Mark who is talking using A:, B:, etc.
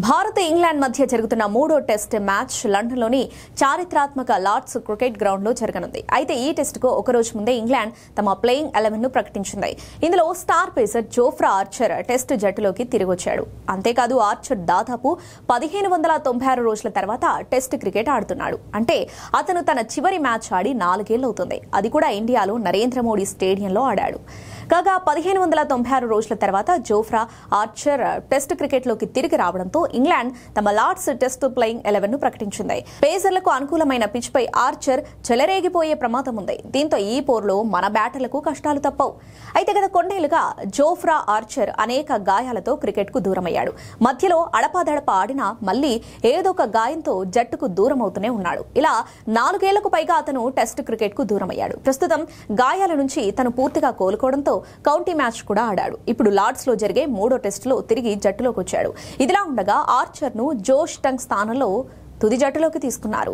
A: Bharat England మధ్య జరుగుతున్న మూడో టెస్ట్ మ్యాచ్ లండన్లోని చారిత్రాత్మక లార్డ్స్ క్రికెట్ గ్రౌండ్లో జరగనుంది. అయితే ఈ టెస్టుకు ఒక రోజు ముందే ఇంగ్లాండ్ తమ ప్లేయింగ్ 11 ను ప్రకటించింది. ఇందులో star pacer Jofra Archer test జట్టులోకి తిరిగొచ్చాడు. అంతేకాదు ఆర్చర్ దాదాపు 1596 రోజుల తర్వాత టెస్ట్ క్రికెట్ ఆడుతున్నాడు. అంటే అతను తన చివరి మ్యాచ్ ఆడి 4 ఏళ్లవుతుంది. అది కూడా ఇండియాలో నరేంద్ర మోడీ స్టేడియంలో ఆడాడు. కాగా 1596 రోజుల తర్వాత జోఫ్రా ఆర్చర్ టెస్ట్ క్రికెట్లోకి తిరిగి రావడంతో ఇంగ్లాండ్ తమ లార్డ్స్ టెస్ట్ ప్లేయింగ్ 11 ను ప్రకటించింది. పేసర్లకు అనుకూలమైన పిచ్ పై ఆర్చర్ చెలరేగిపోయే ప్రమాదం ఉంది. దీంతో ఈ పోరులో మన బ్యాటర్లకు కష్టాలు తప్పవు. అయితే గత కొన్నేళ్లుగా జోఫ్రా ఆర్చర్ అనేక గాయాలతో క్రికెట్ కు దూరమయ్యాడు. మధ్యలో అడపాదడప ఆడినా మళ్లీ ఏదో ఒక గాయంతో జట్టుకు దూరమవుతూనే ఉన్నాడు. ఇలా 4 ఏళ్లకు పైగా అతను టెస్ట్ క్రికెట్ కు దూరమయ్యాడు. ప్రస్తుతం గాయాల నుంచి తను పూర్తిగా కోలుకోవడంతో కౌంటీ మ్యాచ్ కూడా ఆడాడు. ఇప్పుడు లార్డ్స్ లో జరిగే మూడో టెస్టులో తిరిగి జట్టులోకి వచ్చాడు. ఇదిలా ఉండగా ఆర్చర్ ను జోష్ టంగ్ స్థానంలో తుది జట్టులోకి తీసుకున్నారు.